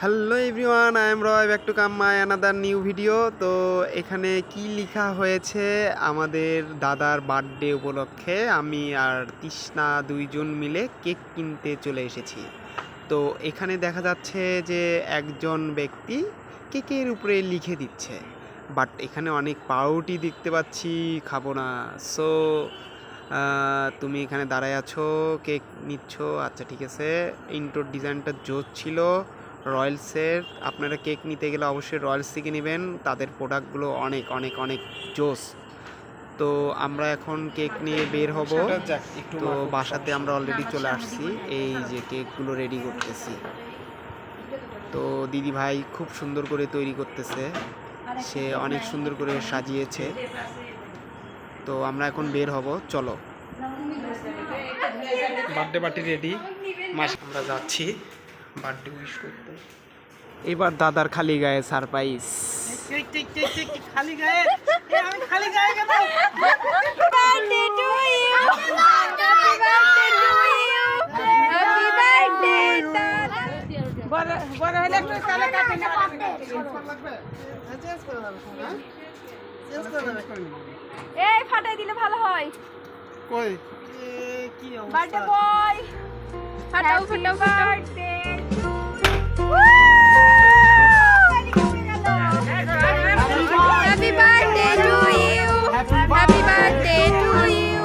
Hello everyone, I am Roy, back to come my another new video. তো এখানে কি লেখা হয়েছে, আমাদের দাদার বার্থডে উপলক্ষে আমি আর তৃষ্ণা দুইজন মিলে কেক কিনতে চলে এসেছি। তো এখানে দেখা যাচ্ছে যে একজন ব্যক্তি কেকের উপরে লিখে দিচ্ছে, বাট এখানে অনেক পাউরুটি দেখতে পাচ্ছি, খাবো না। সো তুমি এখানে দাঁড়ায় আছো, কেক নিচ্ছ, আচ্ছা ঠিক আছে। ইনটোর ডিজাইনটা জোস ছিল রয়্যালসের। আপনারা কেক নিতে গেলে অবশ্যই রয়্যালস থেকে নেবেন, তাদের প্রোডাক্টগুলো অনেক অনেক অনেক জোস। তো আমরা এখন কেক নিয়ে বের হব। তো বাসাতে আমরা অলরেডি চলে আসছি, এই যে কেকগুলো রেডি করতেছি। তো দিদি ভাই খুব সুন্দর করে তৈরি করতেছে, সে অনেক সুন্দর করে সাজিয়েছে। তো আমরা এখন বের হব, চলো। বার্থডে পার্টি রেডি, আমরা যাচ্ছি বার্থডে উইশ করতে। এবার দাদার খালি গায়ে সারপ্রাইজ। খালি গায়ে আমি খালি গায়ে কেন? birthday to you, happy birthday to you, happy birthday বড় হলে একটু তালে কাটে না এই ফাটাই দিলে ভালো হয়। কই কি বার্থডে বয় ফাটাও ফাটাও birthday happy birthday to you, happy birthday to you.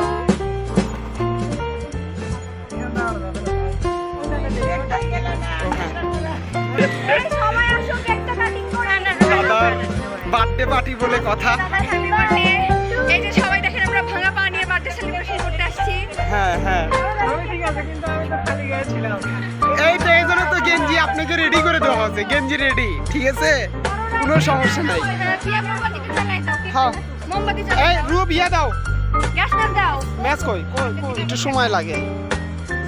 সবাই আসো, কেকটা কাটিং করে আনা। দাদার বার্থডে পার্টি বলে কথা। Happy birthday. এই যে সবাই দেখেন আমরা ভাঙা পা নিয়ে বার্থডে সেলিব্রেশন করতে আসছি। হ্যাঁ হ্যাঁ, আমি ঠিক আছে, কিন্তু আমি তো খালি গায়ে ছিলাম। এইটা এই জন্য তো গেঞ্জি আপনাকে রেডি করে দেওয়া হয়েছে, গেঞ্জি রেডি, ঠিক আছে, কোনো সমস্যা নাই। বিয়া মোমবাতি জ্বালাই দাও। হ্যাঁ, মোমবাতি এই জ্বালাই রূপ ইয়া দাও, গ্যাস ম্যাচ দাও। ম্যাচ কই একটু সময় লাগে,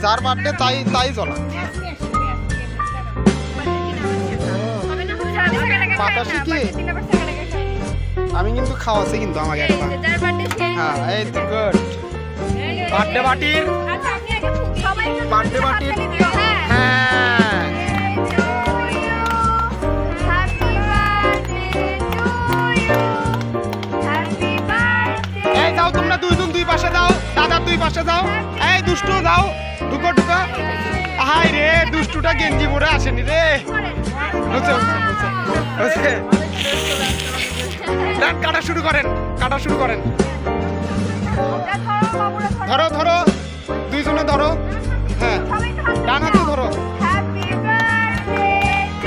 যার বার্থডে তাই তাই জ্বলা। বাতাসে কি? আমি কিন্তু খাওয়াছি কিন্তু আমাকে একবার। হ্যাঁ, এই তো গুড। বার্থডে পার্টির বার্থডে পার্টির হ্যাঁ, এই যাও তোমরা দুইজন দুই পাশে যাও, দাদা দুই পাশে যাও। এই দুষ্টু যাও, ঢুকো ঢুকো। হাই রে, দুষ্টুটা গেঞ্জি পরে আসেনি রে। বুঝছো বুঝছে, কাটা শুরু করেন, কাটা শুরু করেন। ধরো ধরো, দুইজনে ধরো। হ্যাঁ, ডান হাতে ধরো।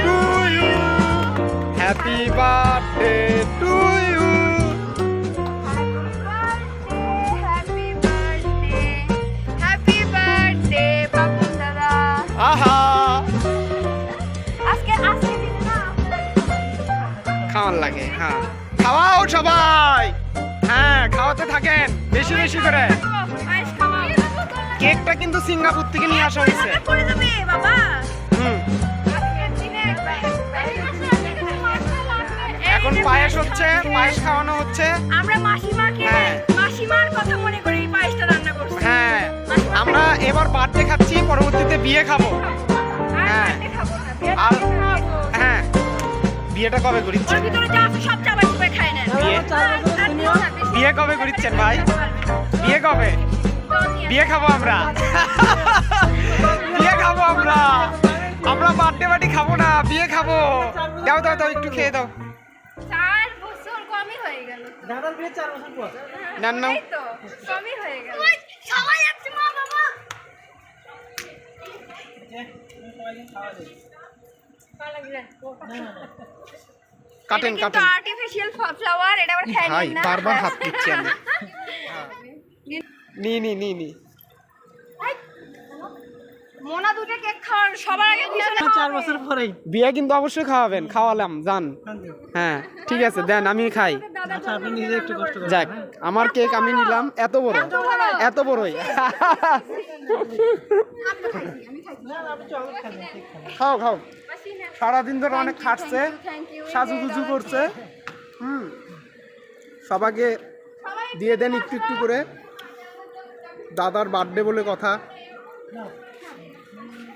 To you, happy birthday to you. আহা, খাওয়ার লাগে। হ্যাঁ, খাওয়াও সবাই। হ্যাঁ, খাওয়াতে থাকেন বেশি বেশি করে। কেকটা কিন্তু সিঙ্গাপুর থেকে নিয়ে আসা হয়েছে। হুম, এখন পায়েস হচ্ছে, পায়েস খাওয়ানো হচ্ছে। আমরা মাসিমাকে, মাসিমার কথা মনে করে এই পায়েসটা রান্না করছি। হ্যাঁ, আমরা এবার বার্থডে খাচ্ছি, পরবর্তীতে বিয়ে খাবো। হ্যাঁ, আর হ্যাঁ, বিয়েটা কবে করিচ্ছেন? বিয়ে কবে করিচ্ছেন ভাই? বিয়ে কবে? বিয়ে খাবো আমরা। বিয়ে খাবো আমরা, আমরা বার্থডে পার্টি খাবো না, বিয়ে খাবো। দাও দাও দাও, একটু খেয়ে দাও। 4 বছর কমই হয়ে গেল। দাদার বিয়ে 4 বছর পর। নেন নাও। এই তো কমই হয়ে গেল। সবাই আছে মা বাবা। কাটেন কাটেন। আর্টিফিশিয়াল ফ্লাওয়ার, এটা আবার খাই ভাই না। বারবার হাত দিচ্ছি আমি। নি নি নি নি। মোনা দুটো কেক খাওয়ার সবার আগে পিছনে 4 বছর পরেই বিয়ে কিন্তু অবশ্যই খাওয়াবেন, খাওয়ালাম জান। হ্যাঁ ঠিক আছে, দেন আমি খাই। আচ্ছা, আপনি নিজে একটু কষ্ট করেন। যাক, আমার কেক আমি নিলাম, এত বড়, এত বড়ই। খাও খাও, সারাদিন ধরে অনেক খাটছে, সাজুগুজু করছে। সবাইকে দিয়ে দেন একটু একটু করে, দাদার বার্থডে বলে কথা।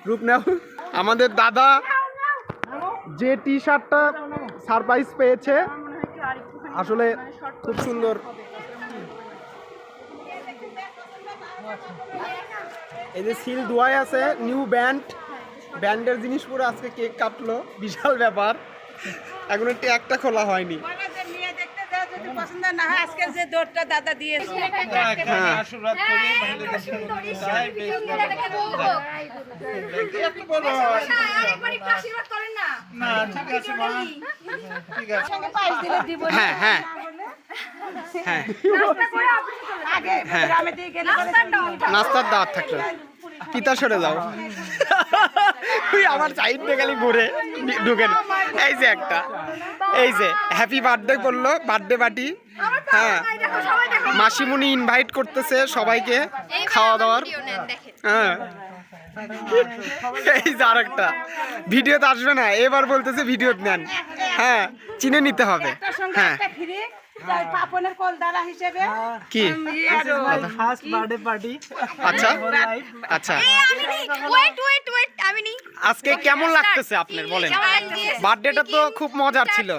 রূপ নাও, আমাদের দাদা যে টি শার্টটা সারপ্রাইজ পেয়েছে আসলে খুব সুন্দর। এই যে সিল ধোয়াই আছে, নিউ ব্যান্ডের জিনিস পুরো আজকে কেক কাটলো, বিশাল ব্যাপার। এখন একটা খোলা হয়নি। পছন্দ না হয় আজকে যে দৌড়টা দাদা দিয়েছে আশীর্বাদ করি আশীর্বাদ করেন না। না ঠিক আছে মা, ঠিক আছে হ্যাঁ হ্যাঁ হ্যাঁ নাস্তার দাওয়াত থাকলো, পিতা সরে যাও। তুই আমার সাইড দিয়ে গেলি ঘুরে ঢুকে না। এই যে একটা, এই যে হ্যাপি বার্থডে করলো, বার্থডে পার্টি। হ্যাঁ, মাসিমুনি ইনভাইট করতেছে সবাইকে খাওয়া দাওয়ার। হ্যাঁ, এই যে আর একটা ভিডিওতে আসবে না, এবার বলতেছে ভিডিও নেন। হ্যাঁ, চিনে নিতে হবে। হ্যাঁ পাপনের কলদারা হিসেবে কি ফার্স্ট বার্থডে পার্টি। আচ্ছা আচ্ছা, আজকে কেমন লাগতেছে আপনার বলেন? বার্থডেটা তো খুব মজার ছিল।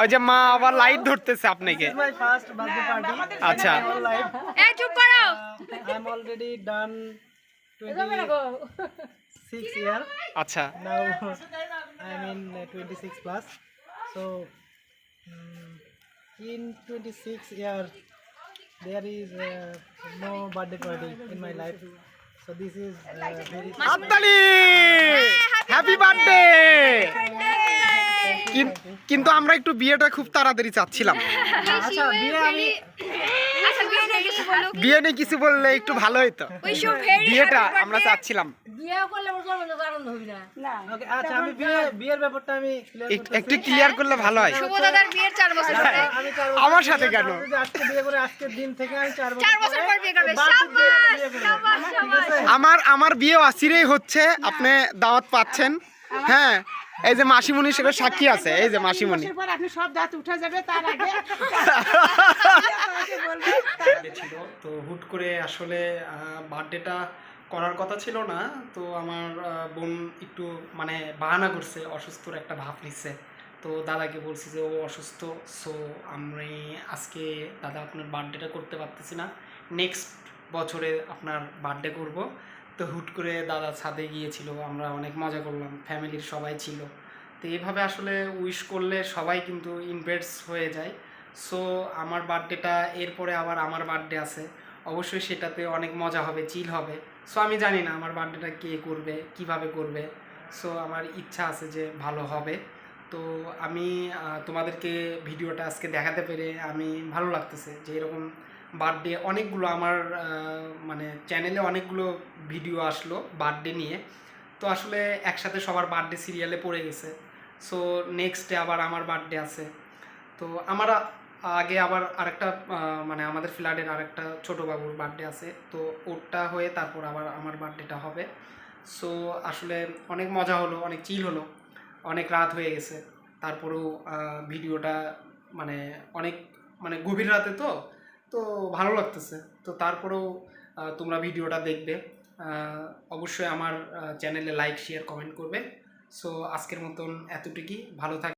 ওই যে মা আবার লাইট ধরতেছে আপনাকে। My first birthday party. আচ্ছা, এই চুপ করো। I am already done 26 year. আচ্ছা, Now I am in 26 plus. So in 26 year there is no birthday party in my life. So this is very হাততালি, হ্যাপি বার্থডে। কিন্তু আমরা একটু বিয়েটা খুব তাড়াতাড়ি চাচ্ছিলাম। আচ্ছা বিয়ে আমি বিয়ে নিয়ে কিছু বললে একটু ভালো হতো। বিয়েটা আমরা চাচ্ছিলাম। ওকে আচ্ছা আমি বিয়ের ব্যাপারটা আমি clear করতেছি। একটু ক্লিয়ার করলে ভালো হয়। শুভ দাদার বিয়ের 4 বছর পরে। আমি 4 আমার সাথে কেন? যদি আজকে বিয়ে করে আজকের দিন থেকে আমি 4 4 বছর পর বিয়ে করবে। শাবাশ। আমার বিয়ে অচিরেই হচ্ছে, আপনি দাওয়াত পাচ্ছেন। হ্যাঁ, এই যে মাসিমণি সেটা সাক্ষী আছে। এই যে মাসিমণি পর আপনি সব দাঁত উঠে যাবে তার আগে ছিল। তো হুট করে আসলে বার্থডেটা করার কথা ছিল না। তো আমার বোন একটু মানে বাহানা করছে, অসুস্থর একটা ভাব নিচ্ছে। তো দাদাকে বলছি যে ও অসুস্থ, সো আমি আজকে দাদা আপনার বার্থডেটা করতে পারতেছি না, নেক্সট বছরে আপনার বার্থডে করব। তো হুট করে দাদা ছাদে গিয়েছিল, আমরা অনেক মজা করলাম, ফ্যামিলির সবাই ছিল। তো এইভাবে আসলে উইশ করলে সবাই কিন্তু ইনভাইটস হয়ে যায়। সো আমার বার্থডেটা এরপরে আবার আমার বার্থডে আছে, অবশ্যই সেটাতে অনেক মজা হবে, চিল হবে। সো আমি জানি না আমার বার্থডেটা কে করবে, কিভাবে করবে। সো আমার ইচ্ছা আছে যে ভালো হবে। তো আমি তোমাদেরকে ভিডিওটা আজকে দেখাতে পেরে আমি ভালো লাগতেছে যে এরকম বার্থডে অনেকগুলো আমার মানে চ্যানেলে অনেকগুলো ভিডিও আসলো বার্থডে নিয়ে। তো আসলে একসাথে সবার বার্থডে সিরিয়ালে পড়ে গেছে। সো নেক্সট ডে আবার আমার বার্থডে আছে। তো আমার আগে আবার আরেকটা মানে আমাদের ফ্ল্যাটের আরেকটা ছোটো বাবুর বার্থডে আছে। তো ওরটা হয়ে তারপর আবার আমার বার্থডেটা হবে। সো আসলে অনেক মজা হলো, অনেক চিল হলো, অনেক রাত হয়ে গেছে। তারপরেও ভিডিওটা মানে অনেক মানে গভীর রাতে তো তো ভালো লাগতেছে। তো তারপরেও তোমরা ভিডিওটা দেখবে, অবশ্যই আমার চ্যানেলে লাইক শেয়ার কমেন্ট করবে। সো আজকের মতন এতটুকুই, ভালো থাকবে।